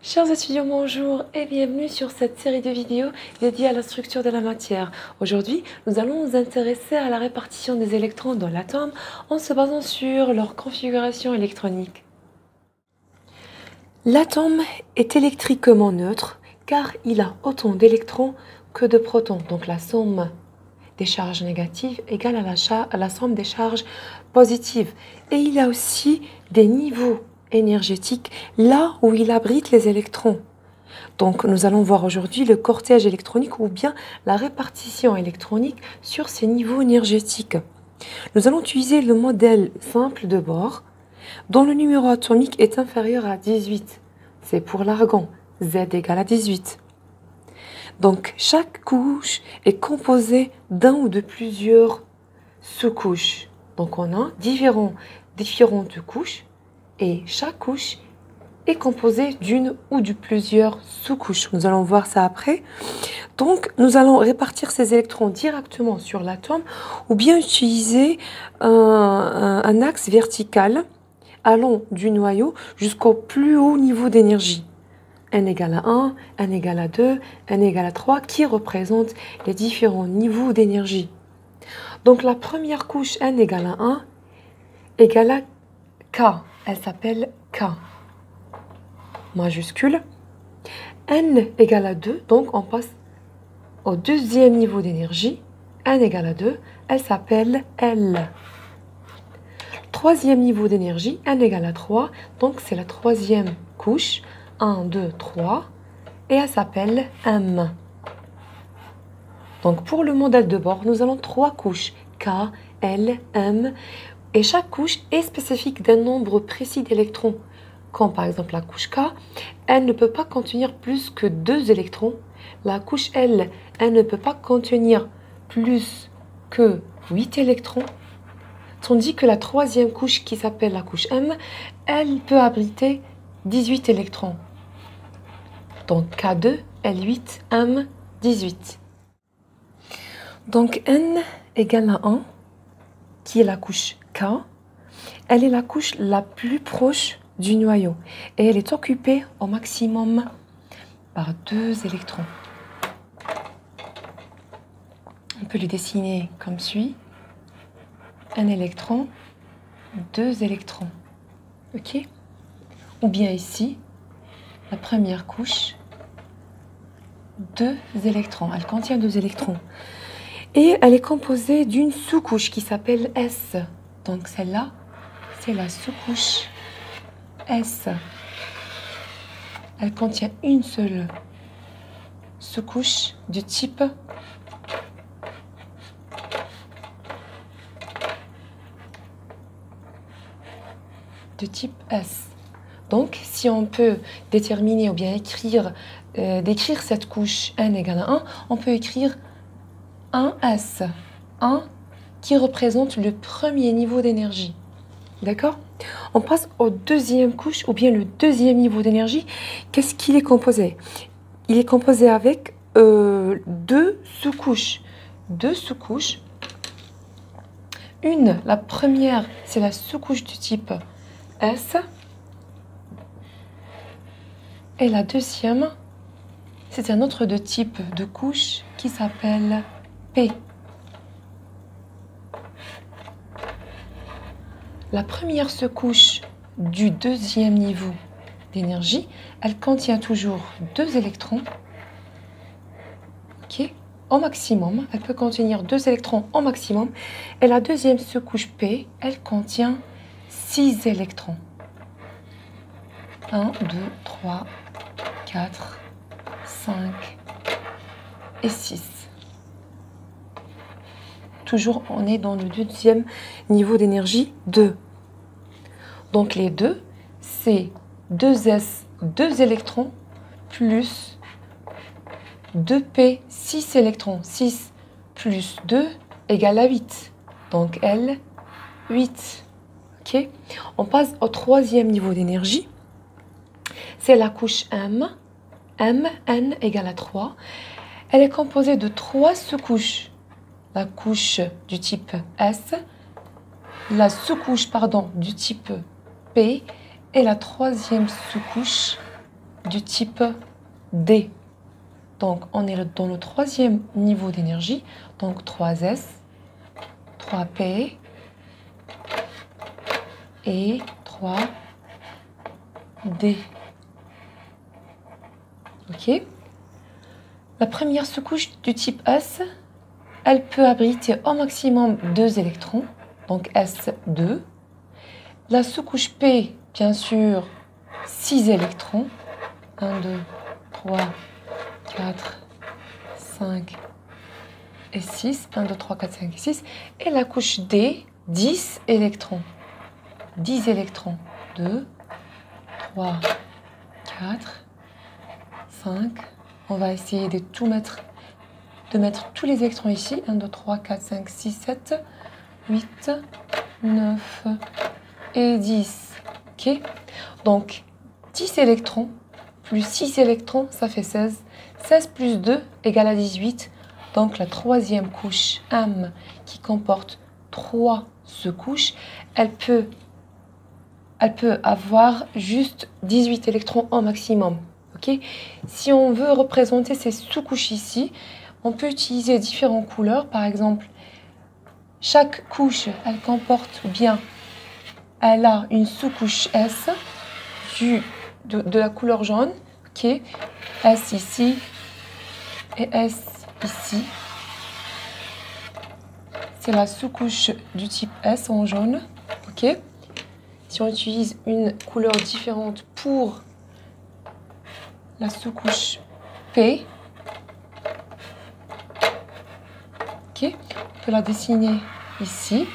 Chers étudiants, bonjour et bienvenue sur cette série de vidéos dédiée à la structure de la matière. Aujourd'hui, nous allons nous intéresser à la répartition des électrons dans l'atome en se basant sur leur configuration électronique. L'atome est électriquement neutre car il a autant d'électrons que de protons. Donc la somme des charges négatives égale à la somme des charges positives. Et il a aussi des niveaux énergétique là où il abrite les électrons. Donc nous allons voir aujourd'hui le cortège électronique ou bien la répartition électronique sur ces niveaux énergétiques. Nous allons utiliser le modèle simple de Bohr dont le numéro atomique est inférieur à 18. C'est pour l'argon, Z égale à 18. Donc chaque couche est composée d'un ou de plusieurs sous-couches. Donc on a différentes couches. Et chaque couche est composée d'une ou de plusieurs sous-couches. Nous allons voir ça après. Donc, nous allons répartir ces électrons directement sur l'atome ou bien utiliser un axe vertical allant du noyau jusqu'au plus haut niveau d'énergie. N égale à 1, N égale à 2, N égale à 3, qui représentent les différents niveaux d'énergie. Donc, la première couche, N égale à 1, égale à K. Elle s'appelle K, majuscule. N égale à 2, donc on passe au deuxième niveau d'énergie. N égale à 2, elle s'appelle L. Troisième niveau d'énergie, N égale à 3, donc c'est la troisième couche. 1, 2, 3, et elle s'appelle M. Donc pour le modèle de Bohr, nous avons trois couches, K, L, M. Et chaque couche est spécifique d'un nombre précis d'électrons. Comme par exemple la couche K, elle ne peut pas contenir plus que 2 électrons. La couche L, elle ne peut pas contenir plus que 8 électrons. Tandis que la troisième couche qui s'appelle la couche M, elle peut abriter 18 électrons. Donc K2, L8, M, 18. Donc N égale à 1, qui est la couche K, elle est la couche la plus proche du noyau et elle est occupée au maximum par 2 électrons. On peut le dessiner comme suit. Un électron, 2 électrons. OK? Ou bien ici, la première couche, 2 électrons. Elle contient 2 électrons. Et elle est composée d'une sous-couche qui s'appelle S. Donc celle-là, c'est la sous-couche S. Elle contient une seule sous-couche du type S. Donc, si on peut déterminer ou bien décrire cette couche N égale à 1, on peut écrire 1S, 1 qui représente le premier niveau d'énergie. D'accord? On passe aux deuxième couche ou bien le deuxième niveau d'énergie. Qu'est-ce qu'il est composé? Il est composé avec 2 sous-couches. 2 sous-couches. La première, c'est la sous-couche du type S. Et la deuxième, c'est un autre type de couche qui s'appelle P. La première sous-couche du deuxième niveau d'énergie, elle contient toujours 2 électrons. OK? Au maximum, elle peut contenir 2 électrons au maximum. Et la deuxième sous-couche P, elle contient 6 électrons. 1, 2, 3, 4, 5 et 6. Toujours, on est dans le deuxième niveau d'énergie 2. Donc les 2, c'est 2s, 2 électrons, plus 2p, 6 électrons. 6 plus 2 égale à 8. Donc L, 8. OK? On passe au troisième niveau d'énergie. C'est la couche M. M, N égale à 3. Elle est composée de 3 sous-couches. La couche du type S, la sous-couche du type P et la troisième sous-couche du type D. Donc, on est dans le troisième niveau d'énergie. Donc, 3s, 3p et 3d. OK? La première sous-couche du type S, elle peut abriter au maximum 2 électrons, donc S2. La sous-couche P, bien sûr, 6 électrons. 1, 2, 3, 4, 5 et 6. 1, 2, 3, 4, 5 et 6. Et la couche D, 10 électrons. 10 électrons. 2, 3, 4, 5. On va essayer de tout mettre, de mettre tous les électrons ici. 1, 2, 3, 4, 5, 6, 7, 8, 9 et 10. OK? Donc, 10 électrons plus 6 électrons, ça fait 16. 16 plus 2 égale à 18. Donc, la troisième couche M qui comporte 3 sous-couches, elle peut avoir juste 18 électrons au maximum. Okay? Si on veut représenter ces sous-couches ici, on peut utiliser différentes couleurs. Par exemple, chaque couche, elle comporte bien, elle a une sous-couche S de la couleur jaune, ok, S ici et S ici. C'est la sous-couche du type S en jaune, ok. Si on utilise une couleur différente pour la sous-couche P, ok, on peut la dessiner ici.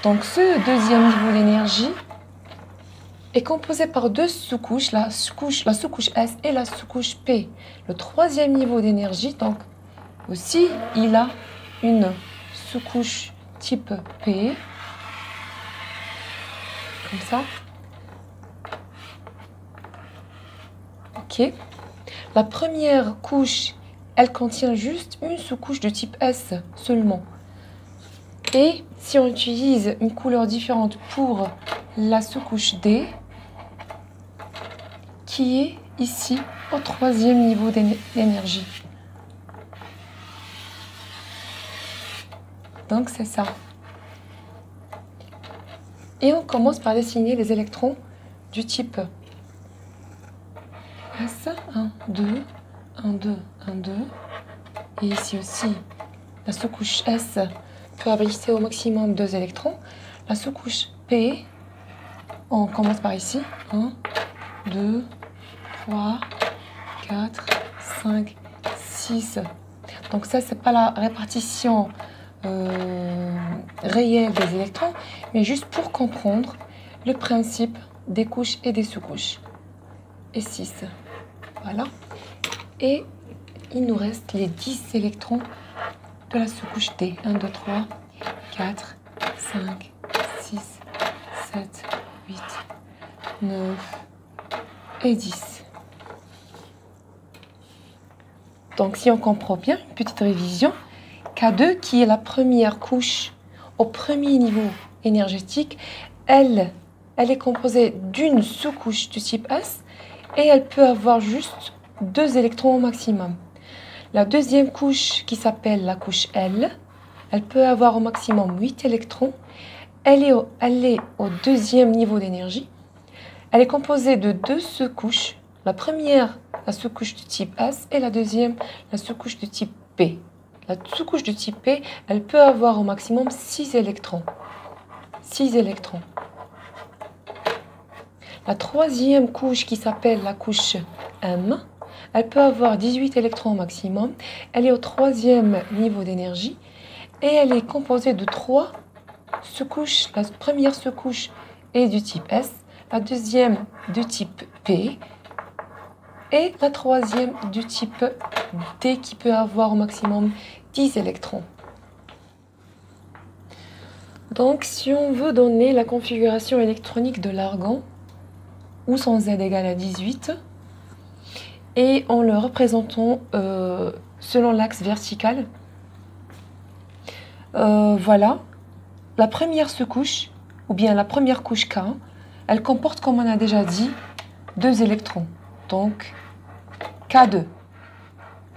Donc ce deuxième niveau d'énergie est composé par deux sous-couches, la sous-couche S et la sous-couche P. Le troisième niveau d'énergie, donc aussi, il a une sous-couche type P, comme ça. Ok. La première couche, elle contient juste une sous-couche de type S seulement. Et si on utilise une couleur différente pour la sous-couche D, qui est ici au troisième niveau d'énergie. Donc c'est ça. Et on commence par dessiner les électrons du type S. 1, 2, 1, 2, 1, 2. Et ici aussi, la sous-couche S peut abriter au maximum 2 électrons. La sous-couche P, on commence par ici. 1, 2, 3, 4, 5, 6. Donc ça, c'est pas la répartition réelle des électrons, mais juste pour comprendre le principe des couches et des sous-couches. Et 6. Voilà. Et il nous reste les 10 électrons de la sous-couche D. 1, 2, 3, 4, 5, 6, 7, 8, 9 et 10. Donc, si on comprend bien, une petite révision, K2, qui est la première couche au premier niveau énergétique, elle est composée d'une sous-couche du type S et elle peut avoir juste 2 électrons au maximum. La deuxième couche, qui s'appelle la couche L, elle peut avoir au maximum 8 électrons. Elle est au deuxième niveau d'énergie. Elle est composée de 2 sous-couches. La première, la sous-couche du type S, et la deuxième, la sous-couche du type P. La sous-couche du type P, elle peut avoir au maximum 6 électrons. 6 électrons. La troisième couche, qui s'appelle la couche M, elle peut avoir 18 électrons au maximum. Elle est au troisième niveau d'énergie et elle est composée de 3 sous-couches. La première sous-couche est du type S, la deuxième du type P et la troisième du type D qui peut avoir au maximum 10 électrons. Donc, si on veut donner la configuration électronique de l'argon, où son Z égale à 18, et en le représentant selon l'axe vertical, voilà, la première sous-couche, ou bien la première couche K, elle comporte, comme on a déjà dit, 2 électrons. Donc, K2.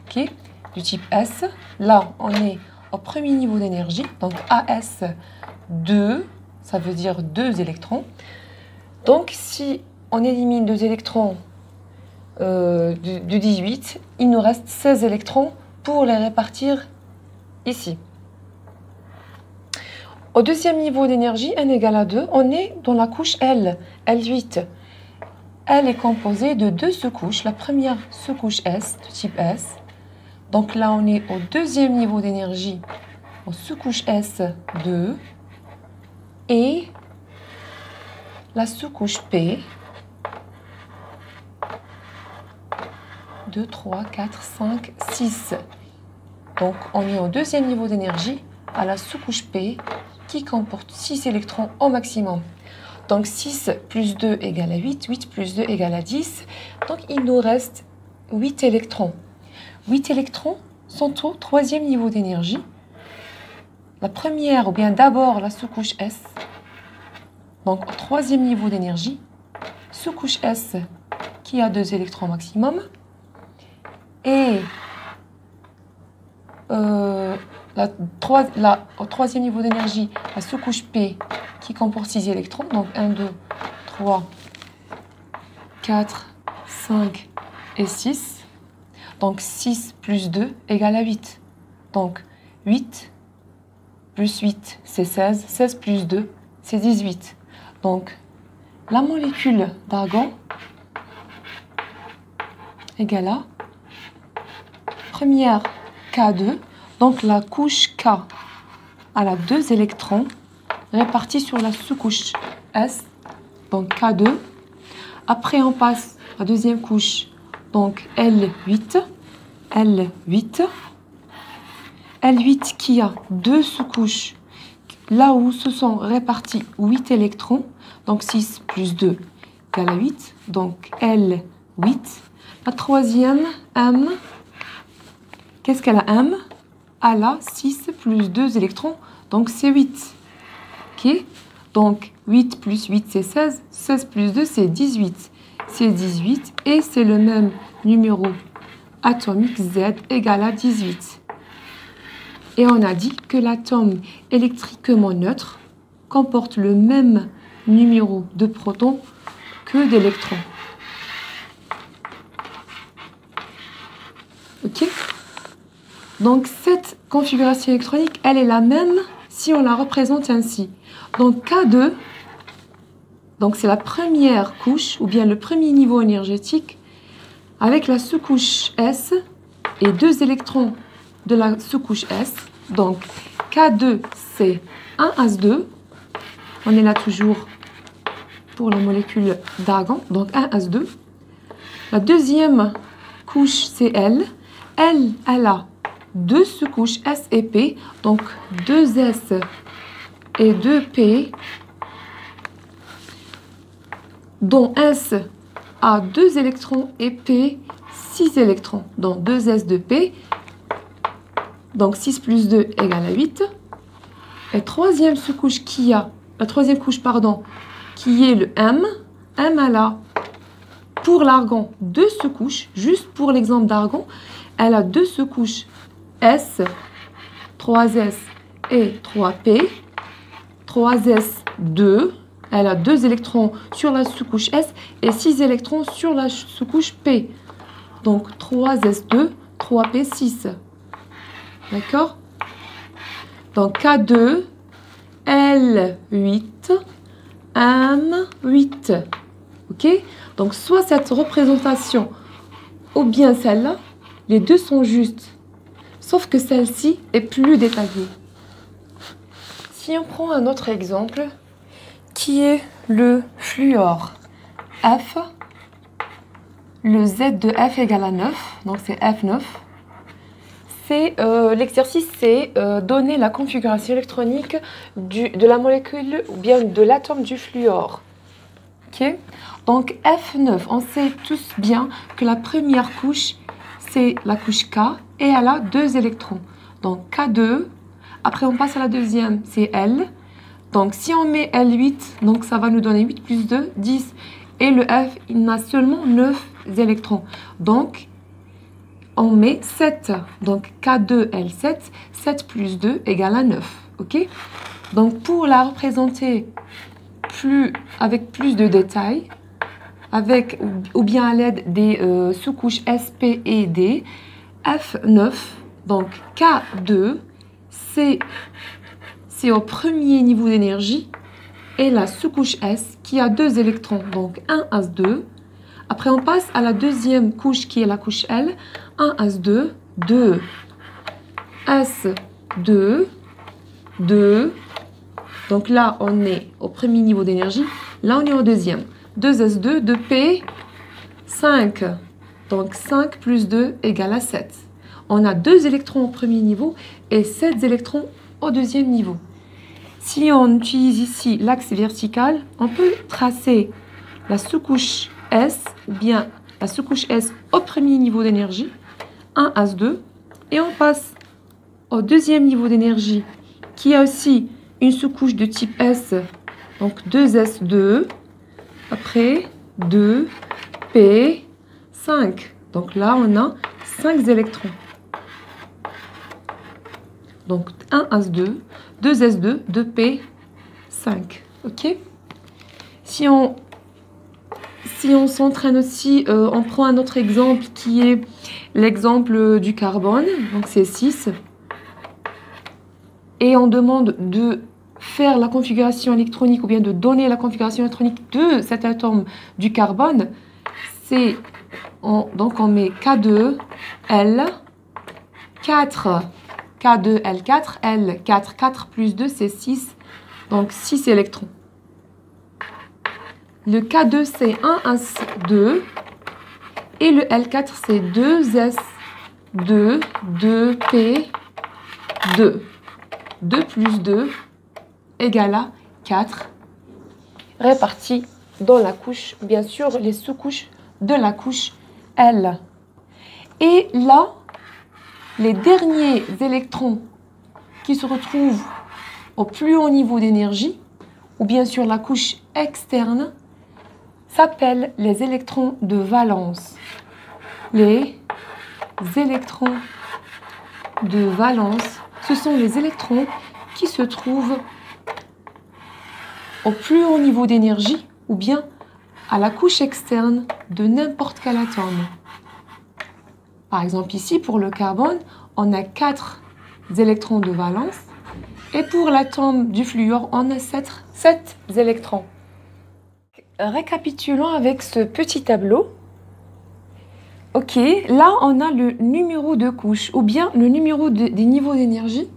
OK? Du type S. Là, on est au premier niveau d'énergie. Donc, AS2, ça veut dire 2 électrons. Donc, si on élimine 2 électrons du 18, il nous reste 16 électrons pour les répartir ici. Au deuxième niveau d'énergie, n égale à 2, on est dans la couche L, L8. Elle est composée de 2 sous-couches. La première sous-couche S, de type S. Donc là, on est au deuxième niveau d'énergie, en sous-couche S2. Et la sous-couche P. 2, 3, 4, 5, 6. Donc, on est au deuxième niveau d'énergie à la sous-couche P qui comporte 6 électrons au maximum. Donc, 6 plus 2 égale à 8, 8 plus 2 égale à 10. Donc, il nous reste 8 électrons. 8 électrons sont au troisième niveau d'énergie. La première, ou bien d'abord la sous-couche S. Donc, au troisième niveau d'énergie, sous-couche S qui a 2 électrons maximum. Et au troisième niveau d'énergie, la sous-couche P qui comporte 6 électrons. Donc 1, 2, 3, 4, 5 et 6. Donc 6 plus 2 égale à 8. Donc 8 plus 8, c'est 16. 16 plus 2, c'est 18. Donc la molécule d'argon égale à première K2, donc la couche K elle a 2 électrons répartis sur la sous-couche S, donc K2. Après on passe à la deuxième couche, donc L8, L8 qui a 2 sous-couches, là où se sont répartis 8 électrons, donc 6 plus 2 égale à 8, donc L8. La troisième M, qu'est-ce qu'elle a M? Elle a 6 plus 2 électrons, donc c'est 8. Ok? Donc 8 plus 8 c'est 16, 16 plus 2 c'est 18. C'est 18 et c'est le même numéro atomique Z égale à 18. Et on a dit que l'atome électriquement neutre comporte le même numéro de protons que d'électrons. Ok? Donc cette configuration électronique, elle est la même si on la représente ainsi. Donc K2, donc c'est la première couche ou bien le premier niveau énergétique avec la sous-couche S et 2 électrons de la sous-couche S. Donc K2 c'est 1s2. On est là toujours pour la molécule d'argon, donc 1s2. La deuxième couche c'est L. Elle a 2 sous-couches S et P, donc 2S et 2P, dont S a 2 électrons et P 6 électrons, donc 2S, 2P, donc 6 plus 2 égale à 8. Et troisième sous-couche qui est le M, elle a pour l'argon 2 sous-couches, juste pour l'exemple d'argon, elle a 2 sous-couches S, 3S et 3P, 3S, 2, elle a 2 électrons sur la sous-couche S et 6 électrons sur la sous-couche P. Donc 3S2, 3P6. D'accord? Donc K2, L8, M8. Ok? Donc soit cette représentation ou bien celle-là, les deux sont justes. Sauf que celle-ci est plus détaillée. Si on prend un autre exemple, qui est le fluor F, le Z de F égale à 9, donc c'est F9. L'exercice, c'est donner la configuration électronique de la molécule ou bien de l'atome du fluor. Okay? Donc F9, on sait tous bien que la première couche, c'est la couche K et elle a 2 électrons. Donc K2, après on passe à la deuxième, c'est L. Donc si on met L8, donc ça va nous donner 8 plus 2, 10. Et le F, il n'a seulement 9 électrons. Donc, on met 7. Donc, K2L7, 7 plus 2 égale à 9. OK? Donc, pour la représenter avec plus de détails, ou bien à l'aide des sous-couches S, P et D, F9, donc K2, c'est au premier niveau d'énergie, et la sous-couche S qui a 2 électrons, donc 1 as2. Après, on passe à la deuxième couche qui est la couche L, 1 as2, 2 s2, 2. Donc là, on est au premier niveau d'énergie. Là, on est au deuxième. 2s2, 2p, 5. Donc 5 plus 2 égale à 7. On a 2 électrons au premier niveau et 7 électrons au deuxième niveau. Si on utilise ici l'axe vertical, on peut tracer la sous-couche S ou bien la sous-couche S au premier niveau d'énergie, 1 as2, et on passe au deuxième niveau d'énergie qui a aussi une sous-couche de type S, donc 2s2, après 2, P, 5. Donc là, on a 5 électrons. Donc 1 as2, 2s2, 2p, 5. OK? Si on s'entraîne aussi, on prend un autre exemple qui est l'exemple du carbone. Donc c'est 6. Et on demande de faire la configuration électronique ou bien de donner la configuration électronique de cet atome du carbone. Donc on met K2, L, 4. K2, L4, L4, 4 plus 2, c'est 6. Donc 6 électrons. Le K2, c'est 1s2. Et le L4, c'est 2s2, 2p, 2. 2 plus 2 égale à 4. Répartis dans la couche, bien sûr, les sous-couches de la couche L. Et là, les derniers électrons qui se retrouvent au plus haut niveau d'énergie, ou bien sûr la couche externe, s'appellent les électrons de valence. Les électrons de valence, ce sont les électrons qui se trouvent au plus haut niveau d'énergie, ou bien à la couche externe de n'importe quel atome. Par exemple, ici, pour le carbone, on a 4 électrons de valence. Et pour l'atome du fluor, on a 7 électrons. Récapitulons avec ce petit tableau. OK, là, on a le numéro de couche, ou bien le numéro des niveaux d'énergie.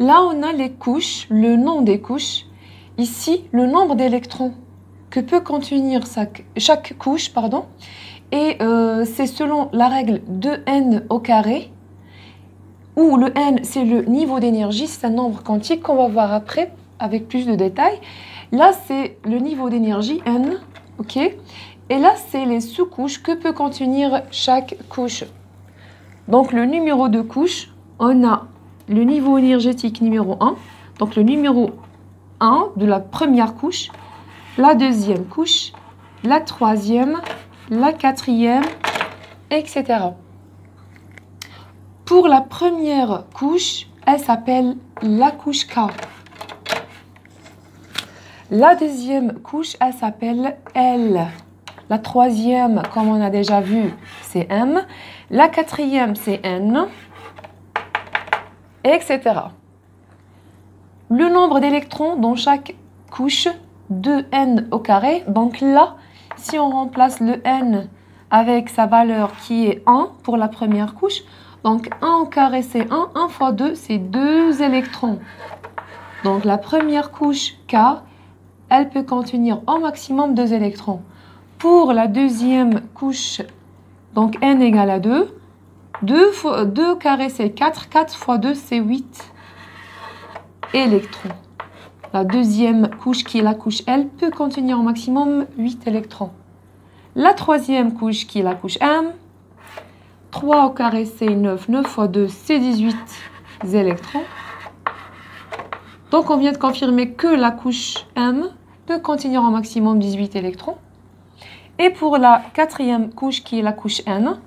Là, on a les couches, le nom des couches. Ici, le nombre d'électrons que peut contenir chaque couche, pardon. Et c'est selon la règle 2n au carré, où le n, c'est le niveau d'énergie, c'est un nombre quantique qu'on va voir après avec plus de détails. Là, c'est le niveau d'énergie n, OK? Et là, c'est les sous-couches que peut contenir chaque couche. Donc, le numéro de couche, on a le niveau énergétique numéro 1, donc le numéro 1 de la première couche, la deuxième couche, la troisième, la quatrième, etc. Pour la première couche, elle s'appelle la couche K. La deuxième couche, elle s'appelle L. La troisième, comme on a déjà vu, c'est M. La quatrième, c'est N, etc. Le nombre d'électrons dans chaque couche, 2n au carré. Donc là, si on remplace le n avec sa valeur qui est 1 pour la première couche, donc 1 au carré, c'est 1. 1 fois 2, c'est 2 électrons. Donc la première couche K, elle peut contenir au maximum 2 électrons. Pour la deuxième couche, donc n égale à 2. 2 au carré, c'est 4. 4 fois 2, c'est 8 électrons. La deuxième couche, qui est la couche L, peut contenir au maximum 8 électrons. La troisième couche, qui est la couche M, 3 au carré, c'est 9. 9 fois 2, c'est 18 électrons. Donc, on vient de confirmer que la couche M peut contenir au maximum 18 électrons. Et pour la quatrième couche qui est la couche N,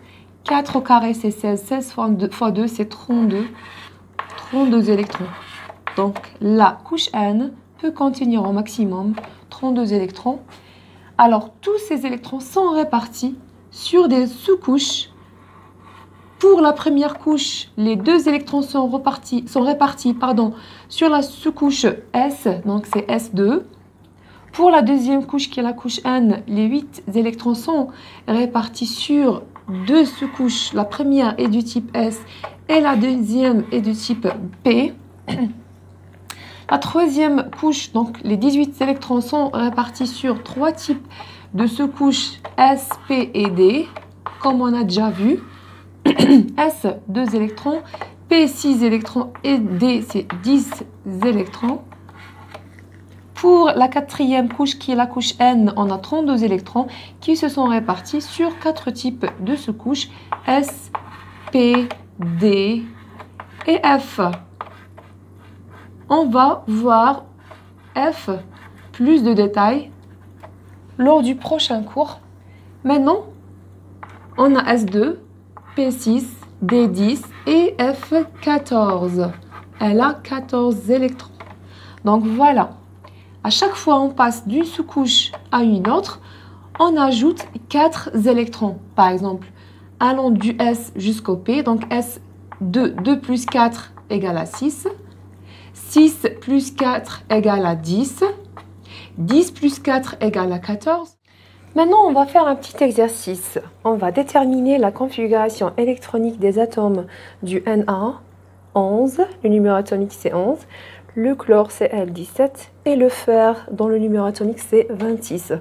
4 au carré c'est 16, 16 fois 2 c'est 32, 32 électrons. Donc la couche N peut contenir au maximum 32 électrons. Alors tous ces électrons sont répartis sur des sous-couches. Pour la première couche, les 2 électrons sont répartis sur la sous-couche S, donc c'est S2. Pour la deuxième couche qui est la couche N, les 8 électrons sont répartis sur 2 sous-couches. La première est du type S et la deuxième est du type P. La troisième couche, donc les 18 électrons sont répartis sur 3 types de sous-couches S, P et D, comme on a déjà vu. S, 2 électrons, P, 6 électrons et D, c'est 10 électrons. Pour la quatrième couche qui est la couche N, on a 32 électrons qui se sont répartis sur 4 types de sous-couches S, P, D et F. On va voir F plus de détails lors du prochain cours. Maintenant, on a S2, P6, D10 et F14. Elle a 14 électrons. Donc voilà, à chaque fois on passe d'une sous-couche à une autre, on ajoute 4 électrons. Par exemple, allant du S jusqu'au P, donc S2, 2 plus 4 égale à 6. 6 plus 4 égale à 10. 10 plus 4 égale à 14. Maintenant, on va faire un petit exercice. On va déterminer la configuration électronique des atomes du Na, 11, le numéro atomique c'est 11, le chlore c'est L17 et le fer dont le numéro atomique c'est 26.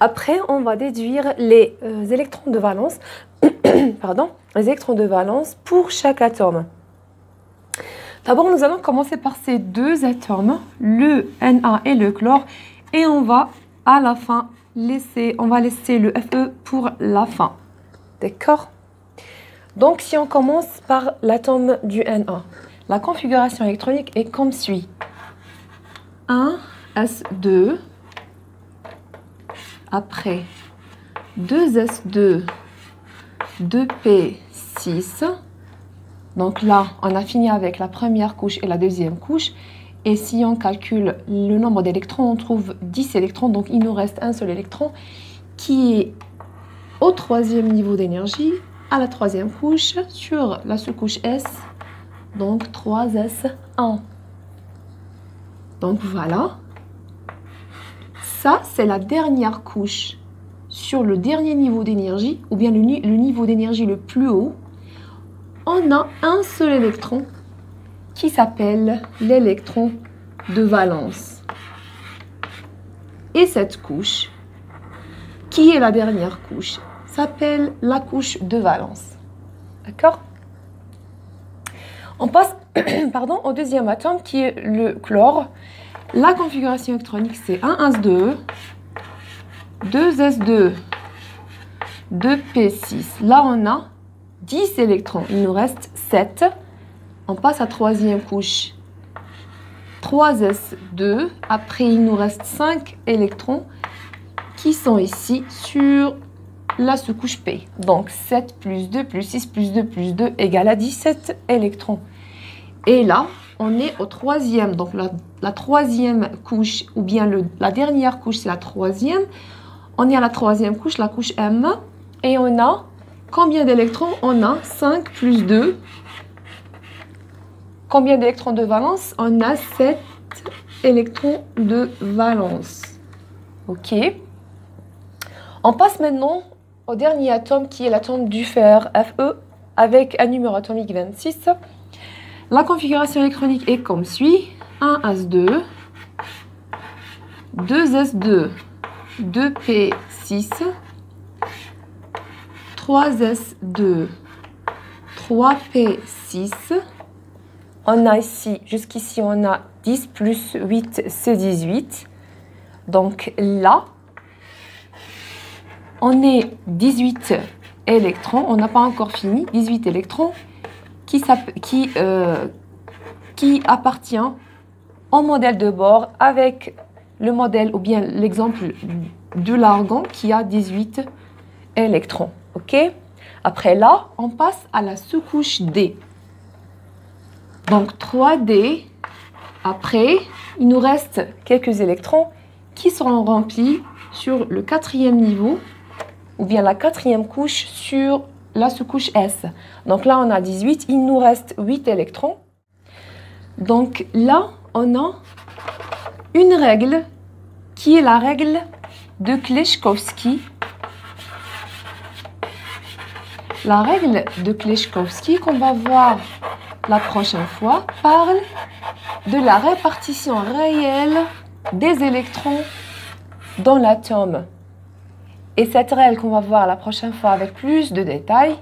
Après, on va déduire les électrons de valence, les électrons de valence pour chaque atome. D'abord, nous allons commencer par ces 2 atomes, le Na et le chlore, et on va à la fin laisser le Fe pour la fin. D'accord? Donc, si on commence par l'atome du Na, la configuration électronique est comme suit. 1 S2, après 2 S2, 2 P6. Donc là, on a fini avec la première couche et la deuxième couche. Et si on calcule le nombre d'électrons, on trouve 10 électrons. Donc il nous reste un seul électron qui est au 3e niveau d'énergie, à la 3e couche, sur la sous-couche S. Donc 3S1. Donc voilà. Ça, c'est la dernière couche sur le dernier niveau d'énergie, ou bien le niveau d'énergie le plus haut. On a un seul électron qui s'appelle l'électron de valence. Et cette couche, qui est la dernière couche, s'appelle la couche de valence. D'accord? On passe au deuxième atome qui est le chlore. La configuration électronique, c'est 1S2, 2S2, 2P6. Là, on a 10 électrons. Il nous reste 7. On passe à troisième couche. 3S2. Après, il nous reste 5 électrons qui sont ici sur la sous-couche P. Donc, 7 plus 2 plus 6 plus 2 plus 2 égale à 17 électrons. Et là, on est au troisième. Donc, la troisième couche, ou bien la dernière couche, c'est la troisième. On est à la troisième couche, la couche M. Et on a combien d'électrons? On a 5 plus 2. Combien d'électrons de valence? On a 7 électrons de valence. OK. On passe maintenant au dernier atome qui est l'atome du fer, Fe, avec un numéro atomique 26. La configuration électronique est comme suit. 1S2, 2S2, 2P6, 3S2, 3P6. On a ici, jusqu'ici, on a 10 plus 8, c'est 18. Donc là, on est 18 électrons. On n'a pas encore fini. 18 électrons qui appartient au modèle de bord avec le modèle ou bien l'exemple de l'argon qui a 18 électrons. Ok? Après là, on passe à la sous-couche D. Donc 3D. Après, il nous reste quelques électrons qui seront remplis sur le 4e niveau ou bien la 4e couche sur la sous-couche S. Donc là, on a 18, il nous reste 8 électrons. Donc là, on a une règle qui est la règle de Kleshkovsky. La règle de Kleshkovsky qu'on va voir la prochaine fois parle de la répartition réelle des électrons dans l'atome. Et cette règle qu'on va voir la prochaine fois avec plus de détails,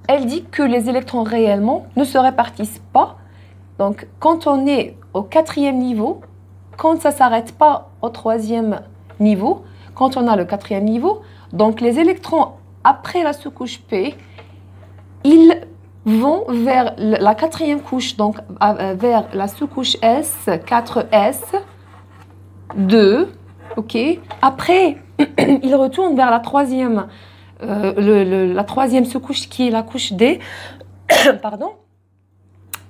elle dit que les électrons réellement ne se répartissent pas. Donc, quand on est au 4e niveau, quand ça ne s'arrête pas au 3e niveau, quand on a le 4e niveau, donc les électrons après la sous-couche P, ils vont vers la 4e couche, donc vers la sous-couche S, 4S, 2, ok. Après, ils retournent vers la 3e, la 3e sous-couche qui est la couche D, pardon.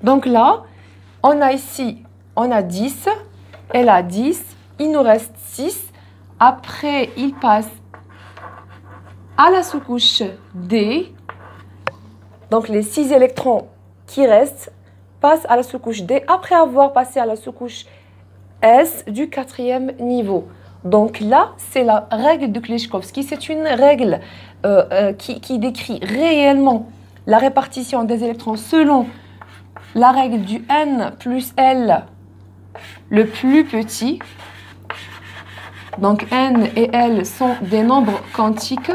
Donc là, on a ici, on a 10, elle a 10, il nous reste 6. Après, il passe à la sous-couche D. Donc, les 6 électrons qui restent passent à la sous-couche D après avoir passé à la sous-couche S du 4e niveau. Donc là, c'est la règle de Kleshkovsky. C'est une règle qui décrit réellement la répartition des électrons selon la règle du N plus L le plus petit. Donc N et L sont des nombres quantiques.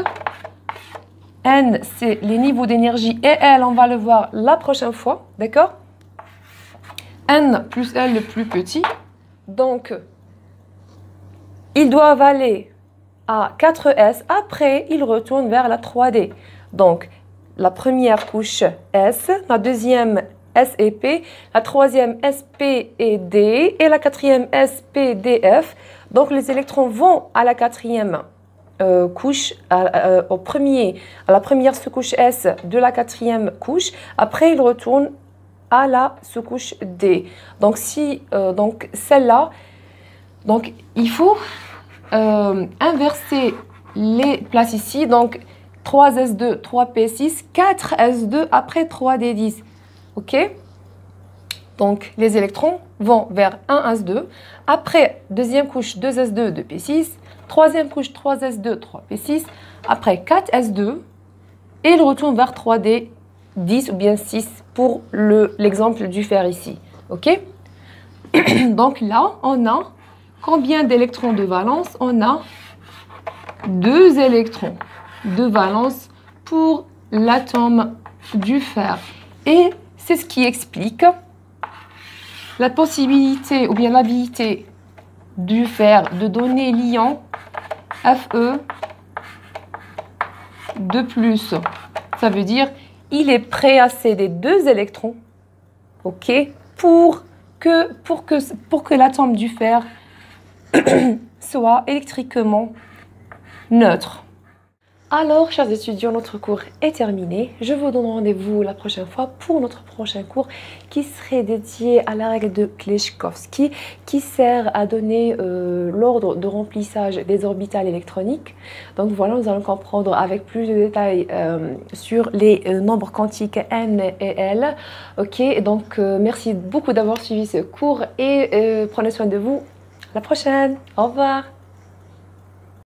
N, c'est les niveaux d'énergie et L, on va le voir la prochaine fois, d'accord? N plus L le plus petit. Donc, ils doivent aller à 4S. Après, ils retournent vers la 3D. Donc, la première couche S, la deuxième S et P, la troisième SP et D et la quatrième SP, D, F. Donc, les électrons vont à la 4e couche, à la première sous-couche S de la 4e couche. Après, ils retournent à la sous-couche D. Donc, donc celle-là, donc il faut inverser les places ici. Donc, 3S2, 3P6, 4S2, après 3D10. OK? Donc, les électrons vont vers 1S2. Après, deuxième couche, 2S2, 2P6. Troisième couche, 3S2, 3P6. Après, 4S2. Et ils retournent vers 3D10 ou bien 6 pour l'exemple du fer ici. OK? Donc là, on a combien d'électrons de valence? On a 2 électrons de valence pour l'atome du fer. Et c'est ce qui explique la possibilité ou bien l'habilité du fer de donner l'ion Fe de plus. Ça veut dire il est prêt à céder 2 électrons, ok, pour que l'atome du fer soit électriquement neutre. Alors, chers étudiants, notre cours est terminé. Je vous donne rendez-vous la prochaine fois pour notre prochain cours qui serait dédié à la règle de Kleshkovsky qui sert à donner l'ordre de remplissage des orbitales électroniques. Donc voilà, nous allons comprendre avec plus de détails sur les nombres quantiques N et L. Ok, donc merci beaucoup d'avoir suivi ce cours et prenez soin de vous. À la prochaine. Au revoir.